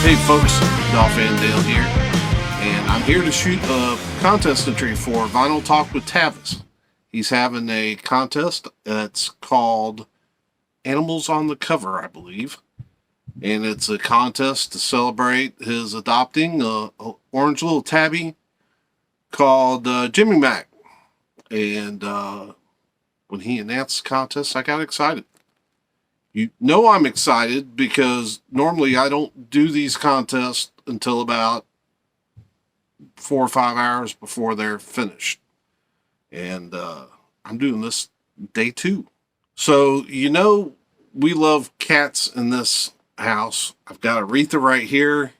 Hey folks, Dolph and Dale here, and I'm here to shoot a contest entry for Vinyl Talk with Tavis. He's having a contest that's called Animals on the Cover, I believe, and it's a contest to celebrate his adopting a orange little tabby called Jimmy Mac. And when he announced the contest, I got excited. You know I'm excited because normally I don't do these contests until about 4 or 5 hours before they're finished. And I'm doing this day 2. So, we love cats in this house. I've got Aretha right here.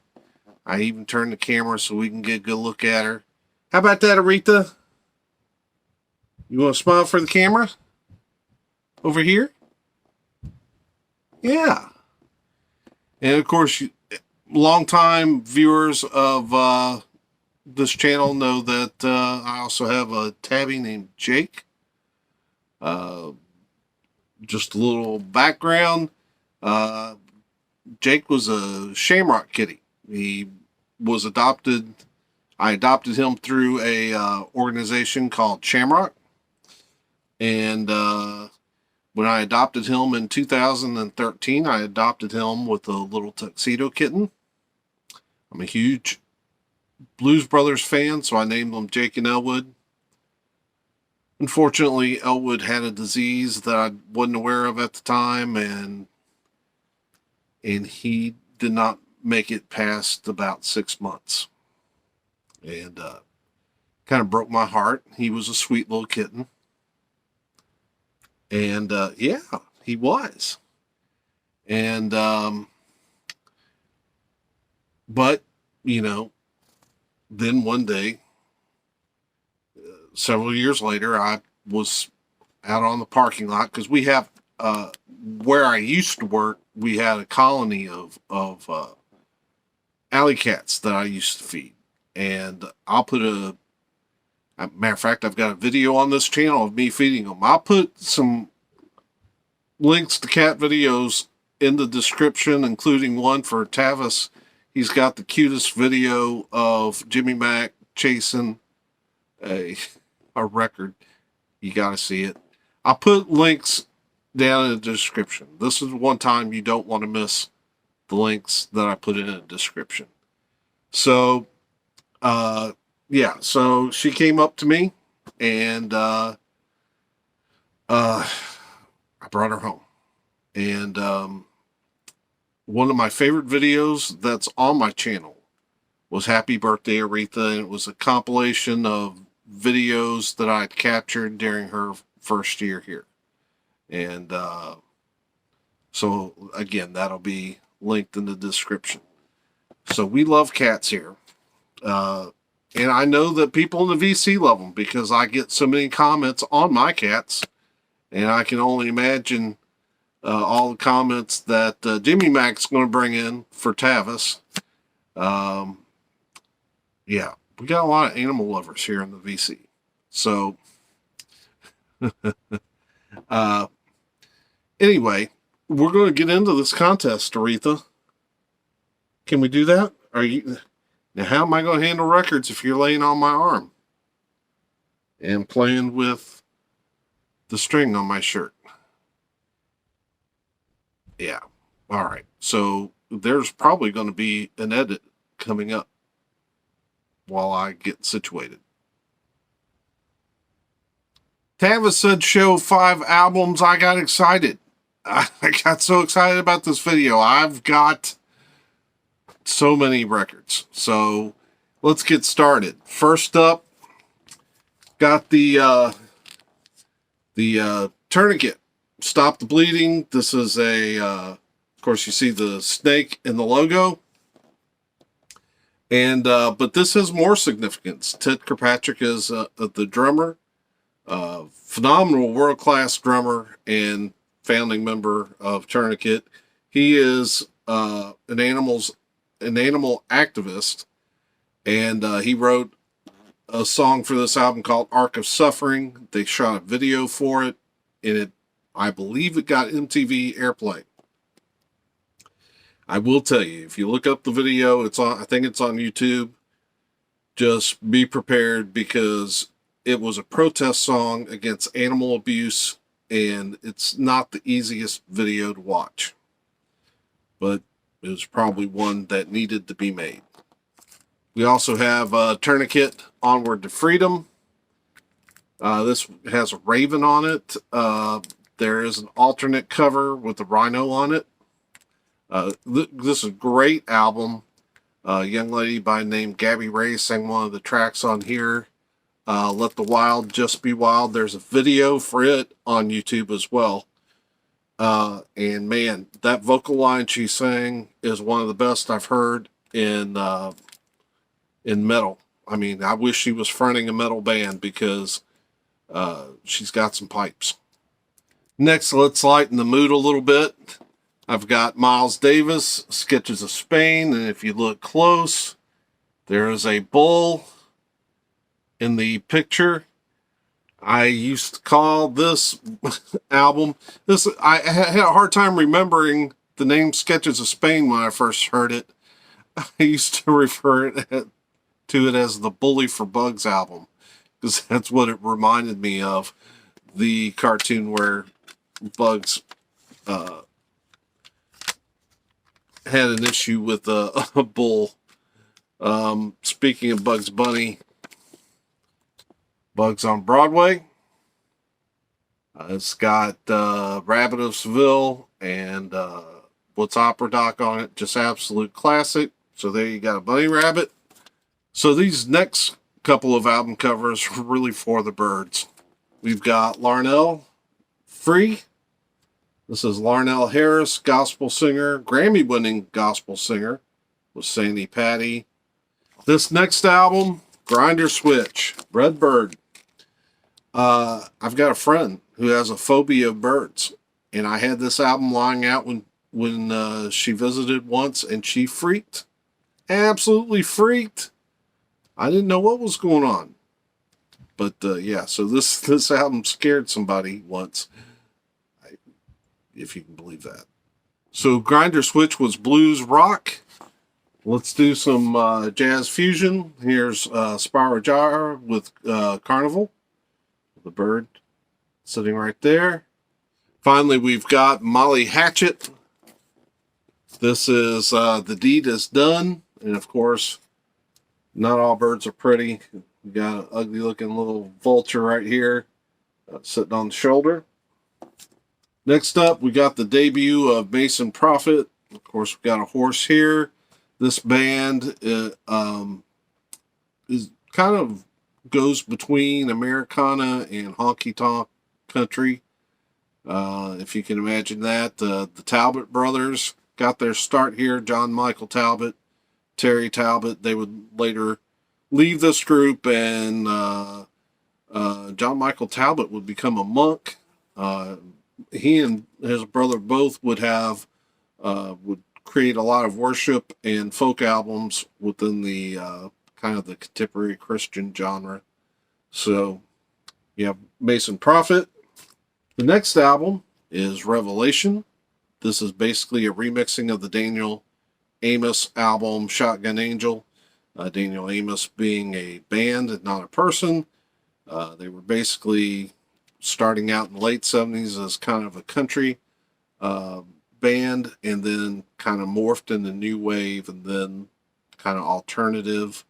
I even turned the camera so we can get a good look at her. How about that, Aretha? You want to smile for the camera? Over here? Yeah. And of course, longtime viewers of this channel know that I also have a tabby named Jake. Just a little background. Jake was a Shamrock kitty. He was adopted. I adopted him through a organization called Shamrock. And when I adopted him in 2013, I adopted him with a little tuxedo kitten. I'm a huge Blues Brothers fan, so I named him Jake and Elwood. Unfortunately, Elwood had a disease that I wasn't aware of at the time, and he did not make it past about 6 months. And kind of broke my heart. He was a sweet little kitten. And yeah, he was. And but then one day, several years later, I was out on the parking lot because we have where I used to work, we had a colony of alley cats that I used to feed. And I'll put matter of fact, I've got a video on this channel of me feeding them. I'll put some links to cat videos in the description, including one for Tavis. He's got the cutest video of Jimmy Mac chasing a record. You got to see it. I'll put links down in the description. This is one time you don't want to miss the links that I put in the description. So, yeah, so she came up to me, and I brought her home. And one of my favorite videos that's on my channel was Happy Birthday, Aretha, and it was a compilation of videos that I'd captured during her first year here. And so, again, that'll be linked in the description. So we love cats here. And I know that people in the VC love them because I get so many comments on my cats. And I can only imagine all the comments that Jimmy Mac's going to bring in for Tavis. Yeah, we got a lot of animal lovers here in the VC. So, anyway, we're going to get into this contest, Aretha. Can we do that? Now, how am I going to handle records if you're laying on my arm and playing with the string on my shirt? Yeah. All right. So there's probably going to be an edit coming up while I get situated. Tavis said show 5 albums. I got excited. I got so excited about this video. I've got so many records. So let's get started. First up, got the tourniquet. Stop the Bleeding. This is of course you see the snake in the logo. And but this has more significance. Ted Kirkpatrick is the drummer. Phenomenal world-class drummer and founding member of Tourniquet. He is an animal activist, and he wrote a song for this album called Arc of Suffering. They shot a video for it, and I believe it got MTV airplay. I will tell you, if you look up the video, it's on, I think it's on YouTube. Just be prepared because it was a protest song against animal abuse, and it's not the easiest video to watch, but it was probably one that needed to be made. We also have Tourniquet Onward to Freedom. This has a raven on it. There is an alternate cover with a rhino on it. This is a great album. A young lady by the name Gabby Ray sang one of the tracks on here. Let the Wild Just Be Wild. There's a video for it on YouTube as well. And man, that vocal line she sang is one of the best I've heard in metal. I mean, I wish she was fronting a metal band because she's got some pipes. Next, let's lighten the mood a little bit. I've got Miles Davis, Sketches of Spain, and if you look close, there is a bull in the picture. I used to call this album, I had a hard time remembering the name Sketches of Spain when I first heard it. I used to refer to it as the Bully for Bugs album, because that's what it reminded me of, the cartoon where Bugs had an issue with a bull. Speaking of Bugs Bunny, Bugs on Broadway. It's got Rabbit of Seville and What's Opera Doc on it. Just absolute classic. So there you got a bunny rabbit. So these next couple of album covers are really for the birds. We've got Larnell, Free. This is Larnell Harris, gospel singer, Grammy-winning gospel singer with Sandy Patty. This next album, Grinder Switch, Red Bird. I've got a friend who has a phobia of birds, and I had this album lying out when she visited once, and she freaked, absolutely freaked. I didn't know what was going on, but yeah. So this album scared somebody once, if you can believe that. So Grinder Switch was blues rock. Let's do some jazz fusion. Here's Spyro Gyra with Carnival. The bird sitting right there. Finally, we've got Molly Hatchet. This is The Deed Is Done. And of course, not all birds are pretty. We got an ugly looking little vulture right here sitting on the shoulder. Next up, we got the debut of Mason Prophet. Of course, we got a horse here. This band is kind of goes between Americana and honky-tonk country. If you can imagine that. The Talbot brothers got their start here. John Michael Talbot, Terry Talbot. They would later leave this group, and John Michael Talbot would become a monk. He and his brother both would create a lot of worship and folk albums within the kind of the contemporary Christian genre. So you have Mason Prophet. The next album is Revelation. This is basically a remixing of the Daniel Amos album Shotgun Angel. Daniel Amos being a band and not a person. They were basically starting out in the late 70s as kind of a country band, and then kind of morphed into new wave, and then kind of alternative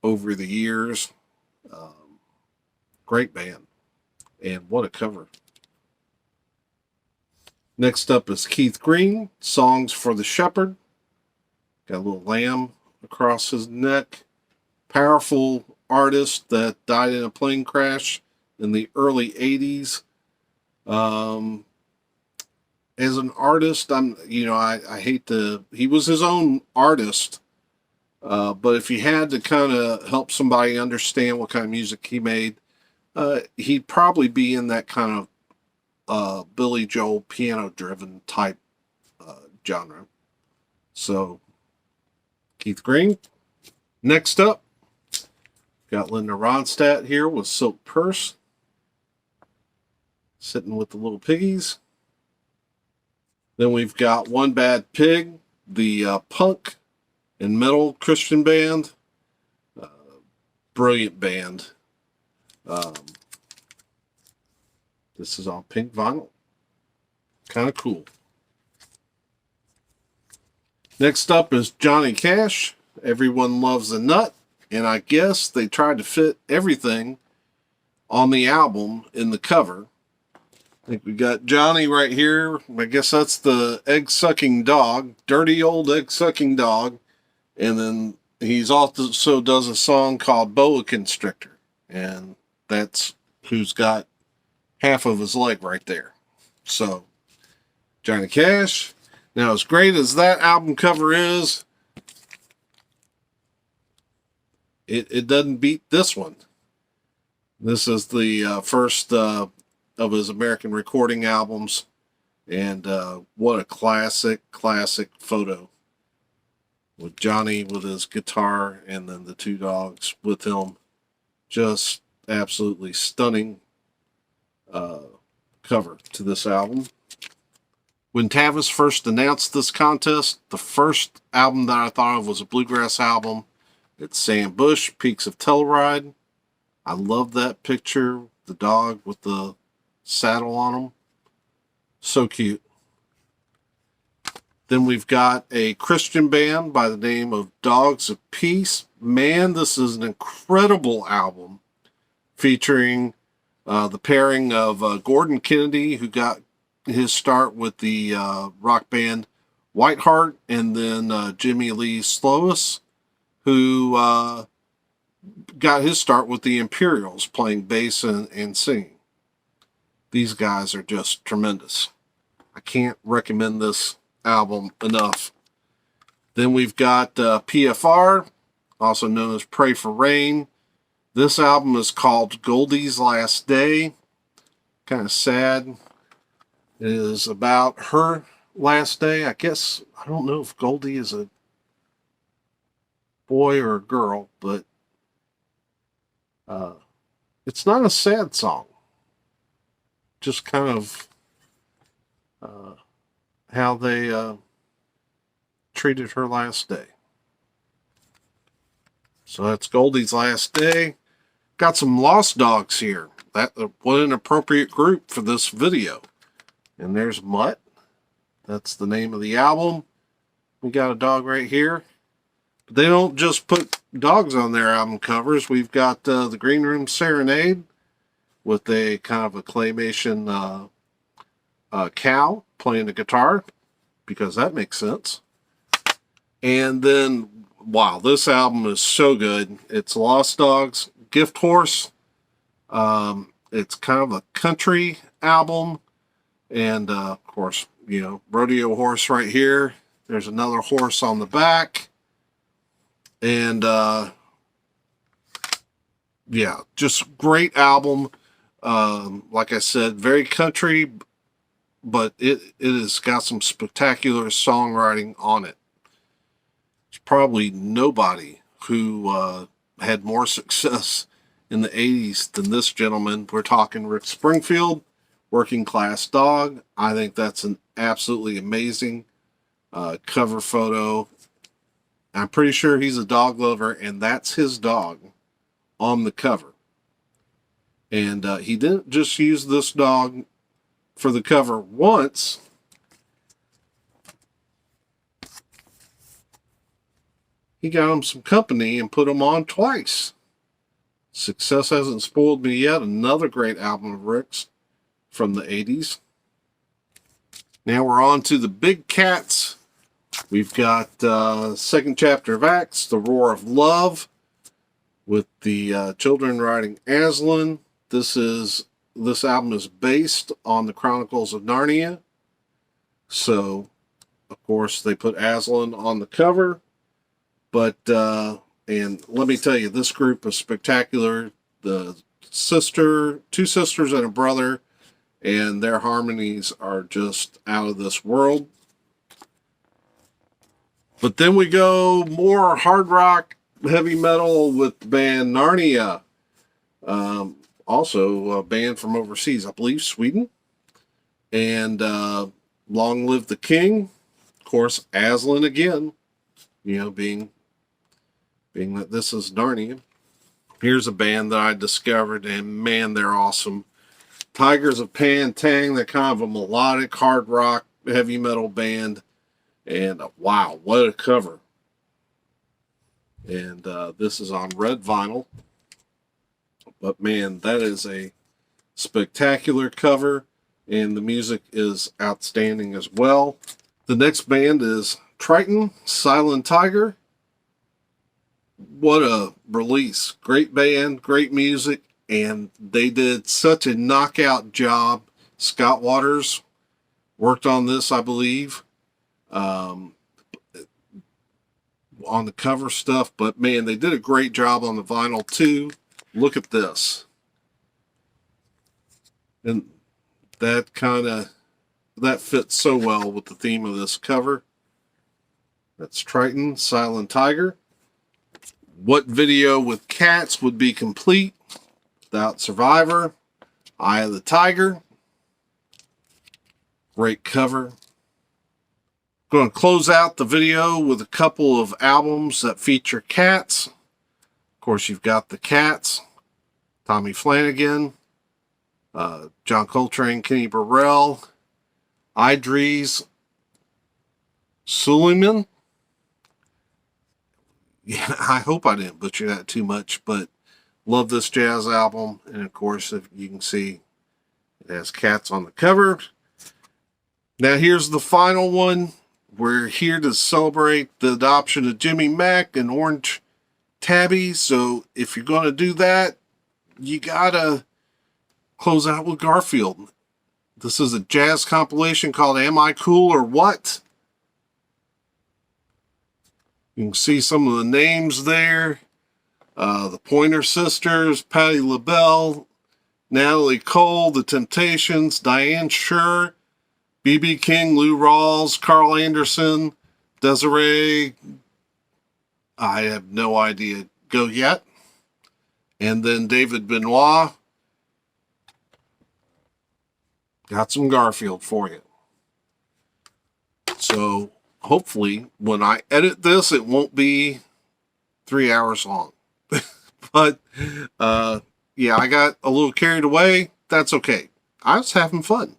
over the years. Great band, and what a cover. Next up is Keith Green, Songs for the Shepherd. Got a little lamb across his neck. Powerful artist that died in a plane crash in the early 80s. As an artist, I hate to, he was his own artist, but if you had to kind of help somebody understand what kind of music he made, he'd probably be in that kind of Billy Joel piano-driven type genre. So, Keith Green. Next up, got Linda Ronstadt here with Silk Purse, sitting with the little piggies. Then we've got One Bad Pig, the punk and metal Christian band. Brilliant band. This is on pink vinyl. Kind of cool. Next up is Johnny Cash. Everyone Loves a Nut. And I guess they tried to fit everything on the album in the cover. I think we got Johnny right here. I guess that's the egg-sucking dog. Dirty old egg-sucking dog. And then he's also does a song called Boa Constrictor. And that's who's got half of his leg right there. So, Johnny Cash. Now, as great as that album cover is, it doesn't beat this one. This is the first of his American recording albums. And what a classic photo. With Johnny with his guitar and then the two dogs with him. Just absolutely stunning cover to this album. When Tavis first announced this contest, the first album that I thought of was a bluegrass album. It's Sam Bush, Peaks of Telluride. I love that picture, the dog with the saddle on him. So cute. Then we've got a Christian band by the name of Dogs of Peace. Man, this is an incredible album featuring the pairing of Gordon Kennedy, who got his start with the rock band Whiteheart, and then Jimmy Lee Sloas, who got his start with the Imperials, playing bass and singing. These guys are just tremendous. I can't recommend this album enough. Then we've got PFR, also known as Pray for Rain. This album is called Goldie's Last Day. Kind of sad. It is about her last day. I guess, I don't know if Goldie is a boy or a girl, but it's not a sad song. Just kind of how they treated her last day. So that's Goldie's Last Day. Got some Lost Dogs here. What an appropriate group for this video. And there's Mutt. That's the name of the album. We got a dog right here. But they don't just put dogs on their album covers. We've got the Green Room Serenade with a kind of a claymation cow playing the guitar, because that makes sense. And then, wow, this album is so good. It's Lost Dogs, Gift Horse. It's kind of a country album. And, of course, you know, rodeo horse right here. There's another horse on the back. And, yeah, just great album. Like I said, very country, but it has got some spectacular songwriting on it. There's probably nobody who had more success in the 80s than this gentleman. We're talking Rick Springfield, Working Class Dog. I think that's an absolutely amazing cover photo. I'm pretty sure he's a dog lover, and that's his dog on the cover. And he didn't just use this dog for the cover once. He got him some company and put him on twice. Success Hasn't Spoiled Me Yet, another great album of Rick's from the 80s. Now we're on to the big cats. We've got second chapter of Acts, The Roar of Love, with the children riding Aslan. This album is based on the Chronicles of Narnia. So, of course, they put Aslan on the cover. But, and let me tell you, this group is spectacular. The two sisters and a brother, and their harmonies are just out of this world. But then we go more hard rock, heavy metal with the band Narnia. Also a band from overseas, I believe Sweden. And Long Live the King. course, Aslan again, you know, being that this is Narnia. Here's a band that I discovered, and man, they're awesome. Tigers of Pan Tang, they're kind of a melodic hard rock heavy metal band, and wow, what a cover. And this is on red vinyl, but man, that is a spectacular cover, and the music is outstanding as well. The next band is Triton, Silent Tiger. What a release. Great band, great music, and they did such a knockout job. Scott Waters worked on this, I believe, on the cover stuff, but man, they did a great job on the vinyl too. Look at this. And that fits so well with the theme of this cover. That's Triton, Silent Tiger. What video with cats would be complete without Survivor? Eye of the Tiger. Great cover. Going to close out the video with a couple of albums that feature cats. Of course, you've got the Cats, Tommy Flanagan, John Coltrane, Kenny Burrell, Idris Suleiman. Yeah, I hope I didn't butcher that too much, but love this jazz album. And of course, if you can see, it has cats on the cover. Now here's the final one. We're here to celebrate the adoption of Jimmy Mack and Orange Tabby. So if you're going to do that, you gotta close out with Garfield. This is a jazz compilation called Am I Cool or What? You can see some of the names there. The Pointer Sisters, Patti LaBelle, Natalie Cole, The Temptations, Diane Shure, B.B. King, Lou Rawls, Carl Anderson, Desiree, I have no idea, Go Yet, and then David Benoit. Got some Garfield for you. So hopefully when I edit this, it won't be 3 hours long. But yeah, I got a little carried away. That's okay. I was having fun.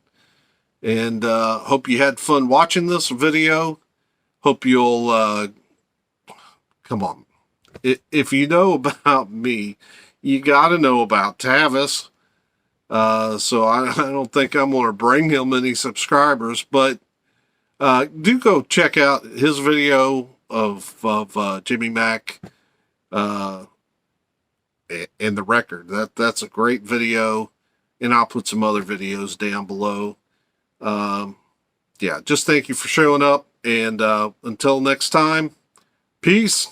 And hope you had fun watching this video. Hope you'll come on. If you know about me, you got to know about Tavis. So I don't think I'm going to bring him any subscribers, but do go check out his video of Jimmy Mack and the record. That's a great video, and I'll put some other videos down below. Yeah, just thank you for showing up, and until next time, peace.